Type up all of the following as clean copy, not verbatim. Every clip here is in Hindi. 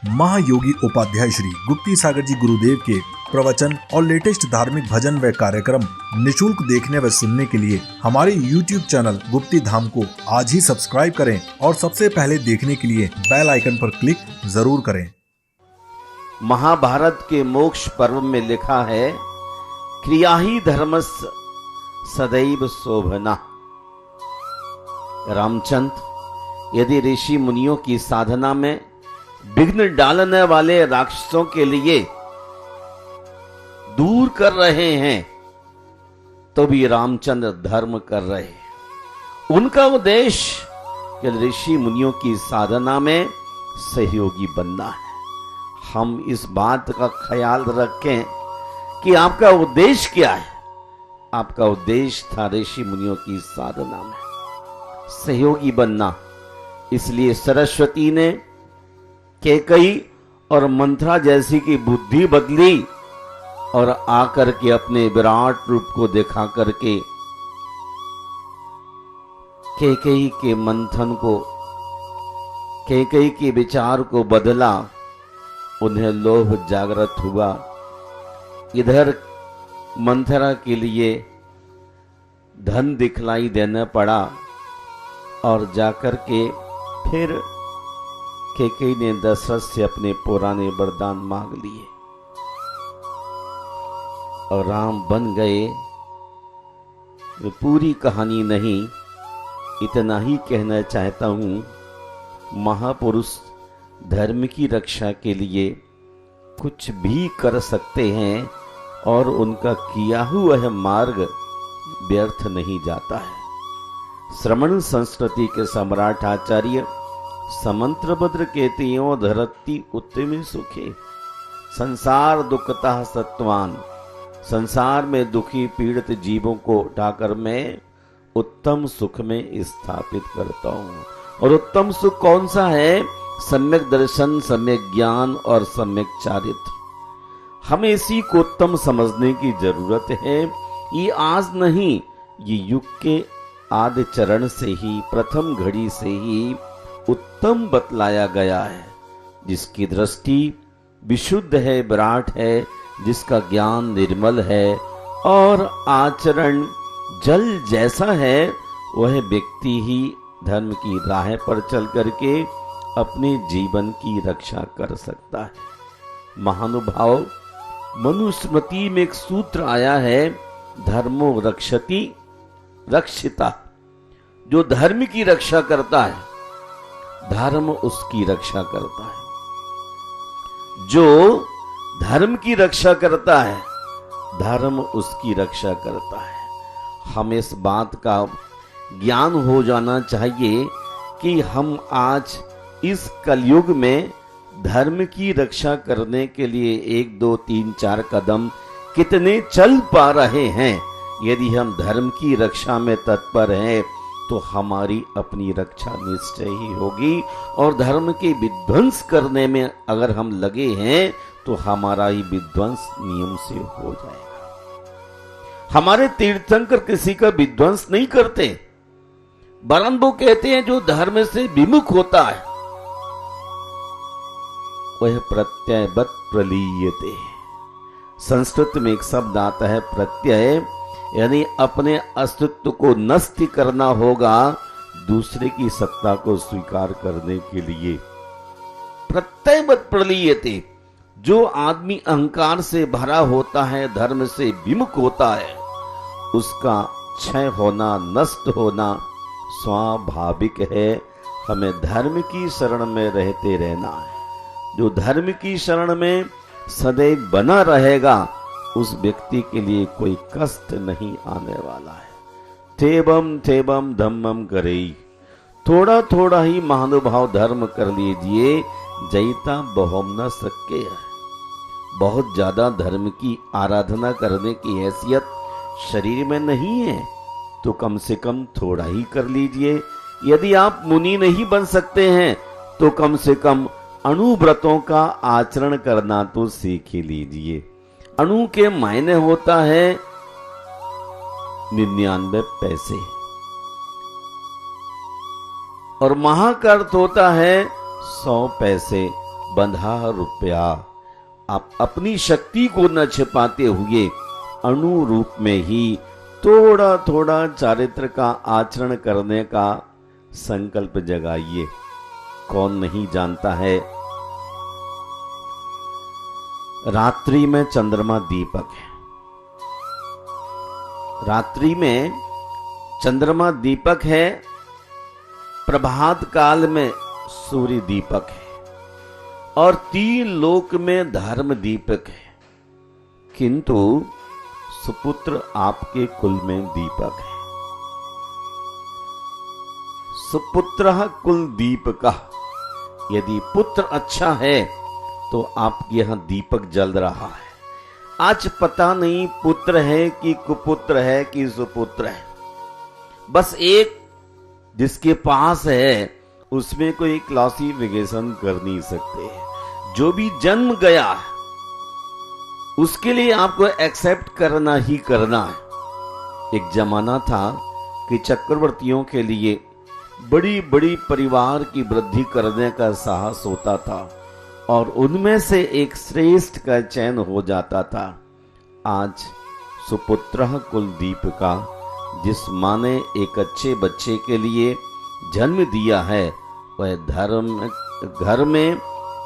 महायोगी उपाध्याय श्री गुप्ती सागर जी गुरुदेव के प्रवचन और लेटेस्ट धार्मिक भजन व कार्यक्रम निशुल्क देखने व सुनने के लिए हमारे YouTube चैनल गुप्ती धाम को आज ही सब्सक्राइब करें और सबसे पहले देखने के लिए बेल आइकन पर क्लिक जरूर करें। महाभारत के मोक्ष पर्व में लिखा है, क्रिया ही धर्मस्य सदैव शोभना। रामचंद्र, यदि ऋषि मुनियों की साधना में विघ्न डालने वाले राक्षसों के लिए दूर कर रहे हैं, तो भी रामचंद्र धर्म कर रहे हैं। उनका उद्देश्य यदि ऋषि मुनियों की साधना में सहयोगी बनना है। हम इस बात का ख्याल रखें कि आपका उद्देश्य क्या है। आपका उद्देश्य था ऋषि मुनियों की साधना में सहयोगी बनना। इसलिए सरस्वती ने कैकेयी और मंथरा जैसी की बुद्धि बदली और आकर के अपने विराट रूप को दिखा करके कैकेयी के मंथन को, कैकेयी के विचार को बदला। उन्हें लोभ जागृत हुआ। इधर मंथरा के लिए धन दिखलाई देना पड़ा और जाकर के फिर कैकेयी ने दशरथ से अपने पुराने वरदान मांग लिए और राम बन गए। वो पूरी कहानी नहीं, इतना ही कहना चाहता हूं। महापुरुष धर्म की रक्षा के लिए कुछ भी कर सकते हैं और उनका किया हुआ मार्ग व्यर्थ नहीं जाता है। श्रमण संस्कृति के सम्राट आचार्य समंत्रभद्र कहते हैं, धरती उत्तम सुखे संसार दुखता सत्वान। संसार में दुखी पीड़ित जीवों को उठाकर मैं उत्तम सुख में स्थापित करता हूं। और उत्तम सुख कौन सा है? सम्यक दर्शन, सम्यक ज्ञान और सम्यक चारित्र। हमें इसी को उत्तम समझने की जरूरत है। ये आज नहीं, ये युग के आदि चरण से ही, प्रथम घड़ी से ही उत्तम बतलाया गया है। जिसकी दृष्टि विशुद्ध है, विराट है, जिसका ज्ञान निर्मल है और आचरण जल जैसा है, वह व्यक्ति ही धर्म की राह पर चल करके अपने जीवन की रक्षा कर सकता है। महानुभाव, मनुस्मृति में एक सूत्र आया है, धर्मो रक्षति रक्षिता। जो धर्म की रक्षा करता है, धर्म उसकी रक्षा करता है। जो धर्म की रक्षा करता है, धर्म उसकी रक्षा करता है। हमें इस बात का ज्ञान हो जाना चाहिए कि हम आज इस कलयुग में धर्म की रक्षा करने के लिए 1, 2, 3, 4 कदम कितने चल पा रहे हैं। यदि हम धर्म की रक्षा में तत्पर हैं तो हमारी अपनी रक्षा निश्चय ही होगी। और धर्म के विध्वंस करने में अगर हम लगे हैं तो हमारा ही विध्वंस नियम से हो जाएगा। हमारे तीर्थंकर किसी का विध्वंस नहीं करते, वरन वो कहते हैं जो धर्म से विमुख होता है वह प्रत्ययवत प्रलीयते। संस्कृत में एक शब्द आता है प्रत्यय, यानी अपने अस्तित्व को नष्ट करना होगा दूसरे की सत्ता को स्वीकार करने के लिए। प्रत्ययवत प्रलीयते। जो आदमी अहंकार से भरा होता है, धर्म से विमुख होता है, उसका क्षय होना, नष्ट होना स्वाभाविक है। हमें धर्म की शरण में रहते रहना है। जो धर्म की शरण में सदैव बना रहेगा, उस व्यक्ति के लिए कोई कष्ट नहीं आने वाला है। थेबम थेबम धम्मम करई। थोड़ा थोड़ा ही महानुभाव धर्म कर लीजिए, जैता बहुम न सके है। बहुत ज्यादा धर्म की आराधना करने की हैसियत शरीर में नहीं है, तो कम से कम थोड़ा ही कर लीजिए। यदि आप मुनि नहीं बन सकते हैं तो कम से कम अणुव्रतों का आचरण करना तो सीख ही लीजिए। अणु के मायने होता है 99 पैसे और महा का अर्थ होता है 100 पैसे। बंधा रुपया। आप अपनी शक्ति को न छिपाते हुए अणु रूप में ही थोड़ा थोड़ा चारित्र का आचरण करने का संकल्प जगाइए। कौन नहीं जानता है, रात्रि में चंद्रमा दीपक है, रात्रि में चंद्रमा दीपक है, प्रभात काल में सूर्य दीपक है, और तीन लोक में धर्म दीपक है, किंतु सुपुत्र आपके कुल में दीपक है। सुपुत्र कुल दीपक। यदि पुत्र अच्छा है तो आपके यहां दीपक जल रहा है। आज पता नहीं पुत्र है कि कुपुत्र है कि सुपुत्र है, बस एक जिसके पास है उसमें कोई क्लासिफिकेशन कर नहीं सकते। जो भी जन्म गया है उसके लिए आपको एक्सेप्ट करना ही करना है। एक जमाना था कि चक्रवर्तियों के लिए बड़ी बड़ी परिवार की वृद्धि करने का साहस होता था और उनमें से एक श्रेष्ठ का चयन हो जाता था। आज सुपुत्र कुलदीप का, जिस माँ ने एक अच्छे बच्चे के लिए जन्म दिया है, वह धर्म घर में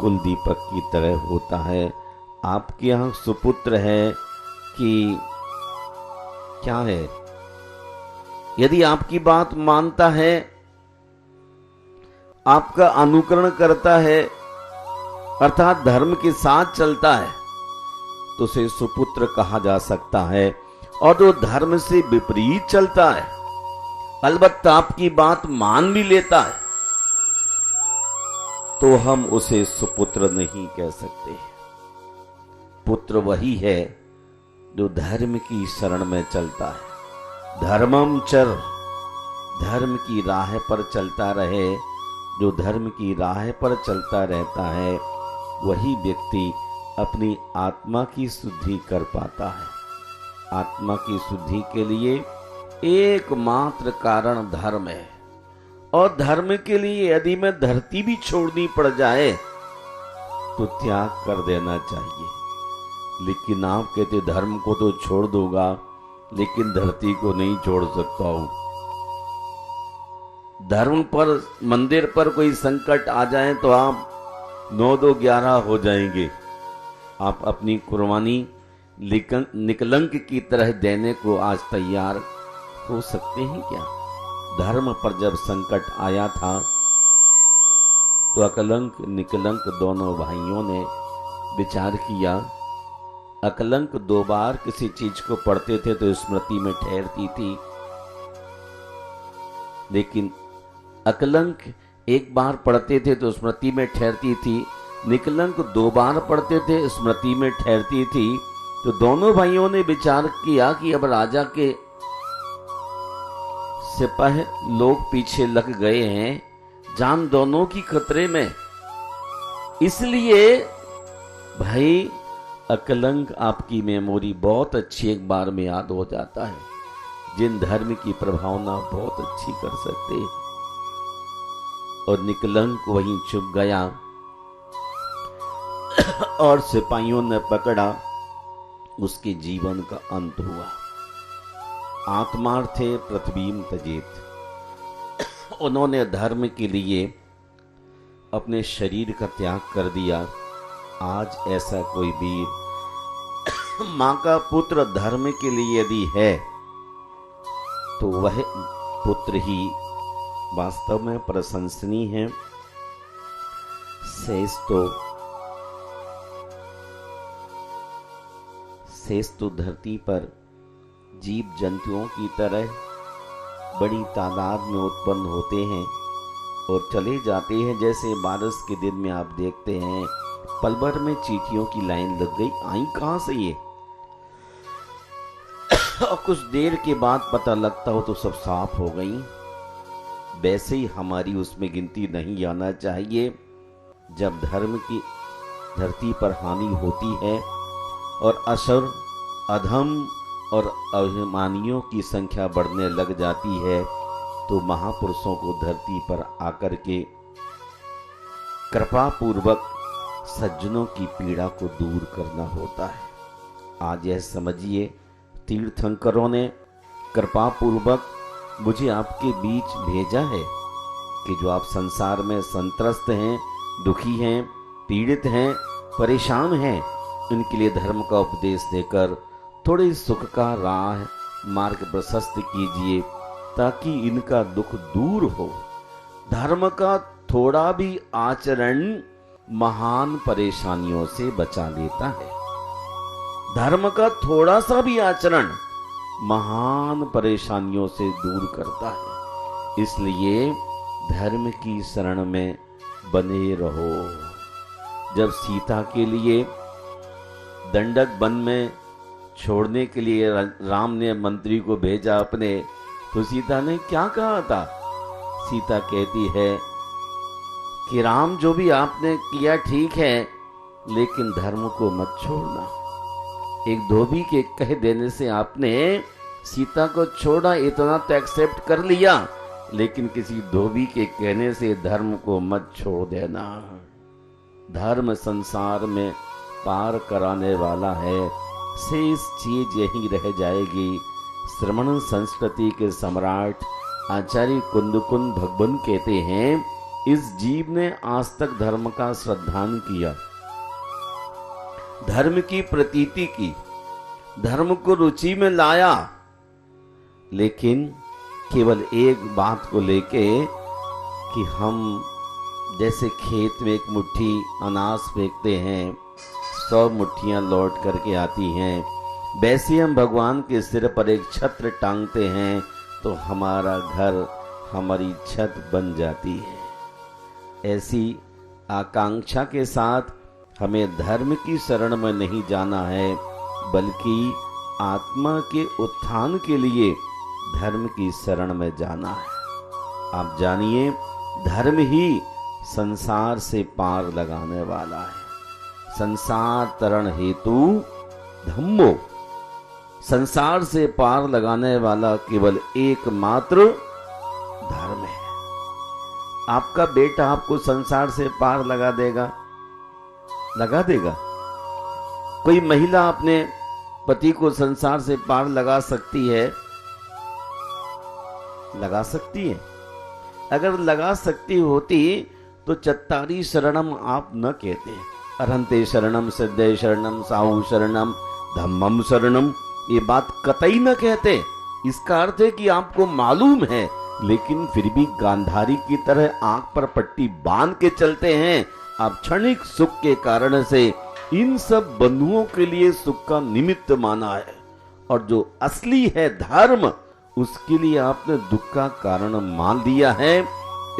कुलदीपक की तरह होता है। आपके यहाँ सुपुत्र है कि क्या है? यदि आपकी बात मानता है, आपका अनुकरण करता है, अर्थात धर्म के साथ चलता है, तो उसे सुपुत्र कहा जा सकता है। और जो धर्म से विपरीत चलता है, अलबत्ता आपकी बात मान भी लेता है, तो हम उसे सुपुत्र नहीं कह सकते। पुत्र वही है जो धर्म की शरण में चलता है। धर्मम चर, धर्म की राह पर चलता रहे। जो धर्म की राह पर चलता रहता है वही व्यक्ति अपनी आत्मा की शुद्धि कर पाता है। आत्मा की शुद्धि के लिए एकमात्र कारण धर्म है, और धर्म के लिए यदि मैं धरती भी छोड़नी पड़ जाए तो त्याग कर देना चाहिए। लेकिन आप कहते धर्म को तो छोड़ दूंगा, लेकिन धरती को नहीं छोड़ सकता हूं। धर्म पर, मंदिर पर कोई संकट आ जाए तो आप 9-2-11 हो जाएंगे। आप अपनी कुर्बानी निकलंक की तरह देने को आज तैयार हो सकते हैं क्या? धर्म पर जब संकट आया था तो अकलंक निकलंक दोनों भाइयों ने विचार किया। अकलंक 2 बार किसी चीज को पढ़ते थे तो स्मृति में ठहरती थी, लेकिन अकलंक 1 बार पढ़ते थे तो स्मृति में ठहरती थी, निकलंक 2 बार पढ़ते थे, स्मृति में ठहरती थी। तो दोनों भाइयों ने विचार किया कि अब राजा के सिपाही लोग पीछे लग गए हैं, जान दोनों की खतरे में। इसलिए भाई अकलंक आपकी मेमोरी बहुत अच्छी एक बार में याद हो जाता है, जिन धर्म की प्रभावना बहुत अच्छी कर सकते हैं। और निकलंक वहीं छुप गया और सिपाहियों ने पकड़ा, उसके जीवन का अंत हुआ। आत्मार्थे पृथ्वीम तजेत, उन्होंने धर्म के लिए अपने शरीर का त्याग कर दिया। आज ऐसा कोई वीर मां का पुत्र धर्म के लिए यदि है तो वह पुत्र ही वास्तव में प्रशंसनीय है। शेष तो धरती पर जीव जंतुओं की तरह बड़ी तादाद में उत्पन्न होते हैं और चले जाते हैं। जैसे बारिश के दिन में आप देखते हैं पल भर में चींटियों की लाइन लग गई, आई कहां से ये? और कुछ देर के बाद पता लगता हो तो सब साफ हो गई। वैसे ही हमारी उसमें गिनती नहीं आना चाहिए। जब धर्म की धरती पर हानि होती है और असुर, अधम और अभिमानियों की संख्या बढ़ने लग जाती है, तो महापुरुषों को धरती पर आकर के कृपा पूर्वक सज्जनों की पीड़ा को दूर करना होता है। आज यह समझिए, तीर्थंकरों ने कृपा पूर्वक मुझे आपके बीच भेजा है कि जो आप संसार में संत्रस्त हैं, दुखी हैं, पीड़ित हैं, परेशान हैं, इनके लिए धर्म का उपदेश देकर थोड़े सुख का राह मार्ग प्रशस्त कीजिए ताकि इनका दुख दूर हो। धर्म का थोड़ा भी आचरण महान परेशानियों से बचा लेता है। धर्म का थोड़ा सा भी आचरण महान परेशानियों से दूर करता है। इसलिए धर्म की शरण में बने रहो। जब सीता के लिए दंडक वन में छोड़ने के लिए राम ने मंत्री को भेजा अपने, तो सीता ने क्या कहा था? सीता कहती है कि राम, जो भी आपने किया ठीक है, लेकिन धर्म को मत छोड़ना। एक धोबी के कह देने से आपने सीता को छोड़ा, इतना तो एक्सेप्ट कर लिया, लेकिन किसी धोबी के कहने से धर्म को मत छोड़ देना। धर्म संसार में पार कराने वाला है, शेष चीज यही रह जाएगी। श्रमण संस्कृति के सम्राट आचार्य कुंदकुंद भगवान कहते हैं, इस जीव ने आज तक धर्म का श्रद्धान किया, धर्म की प्रतीति की, धर्म को रुचि में लाया, लेकिन केवल एक बात को लेके कि हम जैसे खेत में एक मुट्ठी अनाज फेंकते हैं, 100 मुट्ठियां लौट करके आती हैं, वैसे हम भगवान के सिर पर एक छत्र टांगते हैं तो हमारा घर, हमारी छत बन जाती है। ऐसी आकांक्षा के साथ हमें धर्म की शरण में नहीं जाना है, बल्कि आत्मा के उत्थान के लिए धर्म की शरण में जाना है। आप जानिए, धर्म ही संसार से पार लगाने वाला है। संसार तरण हेतु धम्मो, संसार से पार लगाने वाला केवल एकमात्र धर्म है। आपका बेटा आपको संसार से पार लगा देगा? लगा देगा? कोई महिला अपने पति को संसार से पार लगा सकती है? लगा सकती है? अगर लगा सकती होती तो चत्तारी शरणम आप न कहते। अरहंते शरणम, सिद्धे शरणम, साहु शरणम, धम्मम शरणम, ये बात कतई न कहते। इसका अर्थ है कि आपको मालूम है, लेकिन फिर भी गांधारी की तरह आंख पर पट्टी बांध के चलते हैं। आप क्षणिक सुख के कारण से इन सब बंधुओं के लिए सुख का निमित्त माना है, और जो असली है धर्म, उसके लिए आपने दुख का कारण मान लिया है।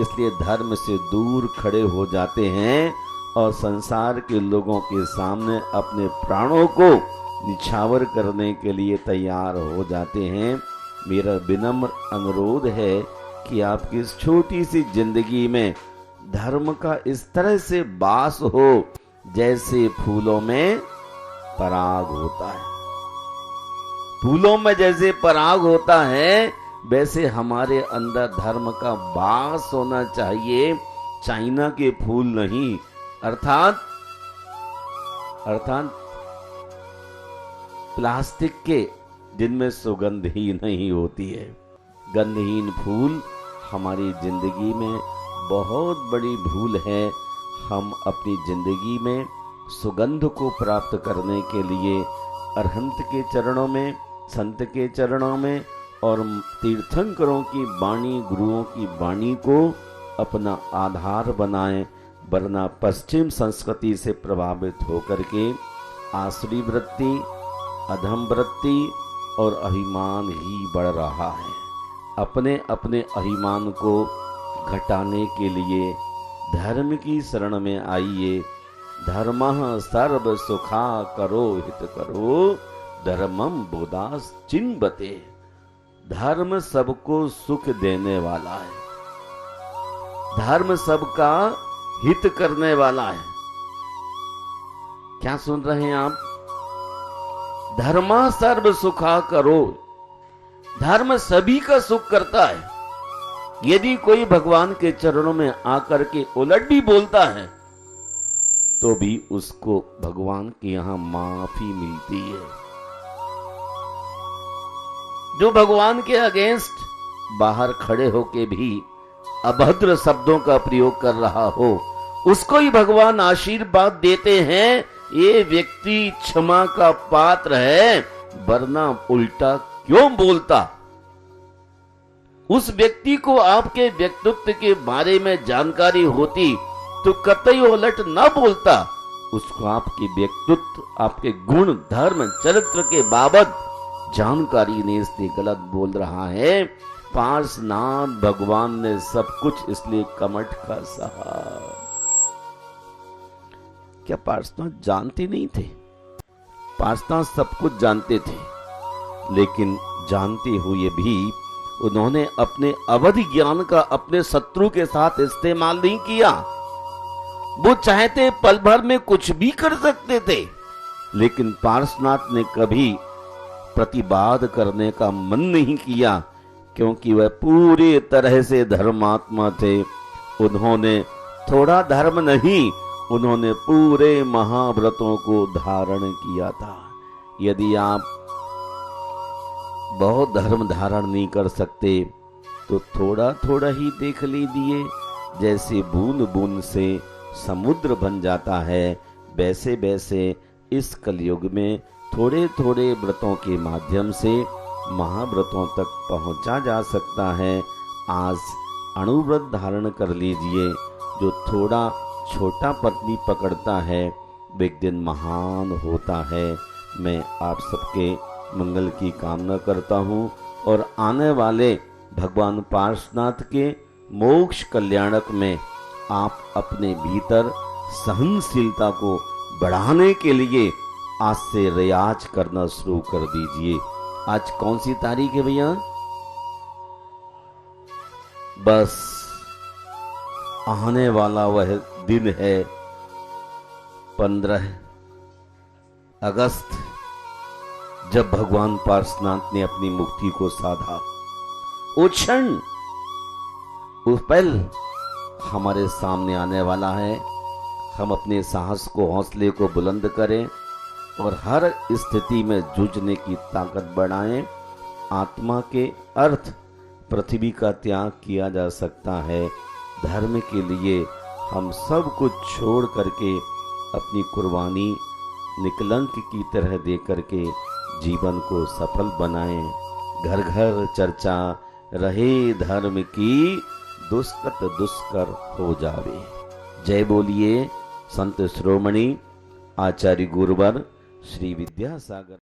इसलिए धर्म से दूर खड़े हो जाते हैं और संसार के लोगों के सामने अपने प्राणों को निछावर करने के लिए तैयार हो जाते हैं। मेरा विनम्र अनुरोध है कि आपकी इस छोटी सी जिंदगी में धर्म का इस तरह से वास हो जैसे फूलों में पराग होता है। फूलों में जैसे पराग होता है, वैसे हमारे अंदर धर्म का वास होना चाहिए, चाइना के फूल नहीं। अर्थात प्लास्टिक के, जिनमें सुगंध ही नहीं होती है। गंधहीन फूल हमारी जिंदगी में बहुत बड़ी भूल है। हम अपनी जिंदगी में सुगंध को प्राप्त करने के लिए अरहंत के चरणों में, संत के चरणों में और तीर्थंकरों की वाणी, गुरुओं की वाणी को अपना आधार बनाएं, वरना पश्चिम संस्कृति से प्रभावित होकर के आसुरी वृत्ति, अधम वृत्ति और अभिमान ही बढ़ रहा है। अपने अपने अभिमान को घटाने के लिए धर्म की शरण में आइए। धर्मः सर्व सुखा करो हित करो, धर्मम बोधास चिन्वते। धर्म सबको सुख देने वाला है, धर्म सबका हित करने वाला है। क्या सुन रहे हैं आप? धर्मा सर्व सुखा करो। धर्म सभी का सुख करता है। यदि कोई भगवान के चरणों में आकर के उलट भी बोलता है तो भी उसको भगवान के यहां माफी मिलती है। जो भगवान के अगेंस्ट बाहर खड़े होके भी अभद्र शब्दों का प्रयोग कर रहा हो, उसको ही भगवान आशीर्वाद देते हैं, ये व्यक्ति क्षमा का पात्र है, वरना उल्टा क्यों बोलता। उस व्यक्ति को आपके व्यक्तित्व के बारे में जानकारी होती तो कतई उलट ना बोलता। उसको आपके व्यक्तित्व, आपके गुण, धर्म, चरित्र के बाबत जानकारी ने इसलिए गलत बोल रहा है। पार्श्वनाथ भगवान ने सब कुछ इसलिए कमठ का सहा। क्या पार्श्वनाथ जानते नहीं थे? पार्श्वनाथ सब कुछ जानते थे, लेकिन जानते हुए भी उन्होंने अपने अवधि ज्ञान का अपने शत्रु के साथ इस्तेमाल नहीं किया। वो चाहते पल भर में कुछ भी कर सकते थे, लेकिन पार्श्वनाथ ने कभी प्रतिवाद करने का मन नहीं किया, क्योंकि वह पूरी तरह से धर्मात्मा थे। उन्होंने थोड़ा धर्म नहीं, उन्होंने पूरे महाव्रतों को धारण किया था। यदि आप बहुत धर्म धारण नहीं कर सकते तो थोड़ा थोड़ा ही देख लीजिए। जैसे बूंद बूंद से समुद्र बन जाता है, वैसे वैसे इस कलयुग में थोड़े थोड़े व्रतों के माध्यम से महाव्रतों तक पहुंचा जा सकता है। आज अणुव्रत धारण कर लीजिए। जो थोड़ा छोटा पत्नी पकड़ता है वो एक दिन महान होता है। मैं आप सबके मंगल की कामना करता हूँ और आने वाले भगवान पार्श्वनाथ के मोक्ष कल्याणक में आप अपने भीतर सहनशीलता को बढ़ाने के लिए आज से रियाज करना शुरू कर दीजिए। आज कौन सी तारीख है भैया? बस आने वाला वह दिन है 15 अगस्त, जब भगवान पार्श्वनाथ ने अपनी मुक्ति को साधा। वो क्षण, वो पल हमारे सामने आने वाला है। हम अपने साहस को, हौसले को बुलंद करें और हर स्थिति में जूझने की ताकत बढ़ाएं। आत्मा के अर्थ पृथ्वी का त्याग किया जा सकता है। धर्म के लिए हम सब कुछ छोड़ करके अपनी कुर्बानी निकलंक की तरह दे करके जीवन को सफल बनाएं। घर घर चर्चा रहे धर्म की, दुष्कत दुष्कर हो जावे। जय बोलिए संत शिरोमणि आचार्य गुरुवर श्री विद्यासागर।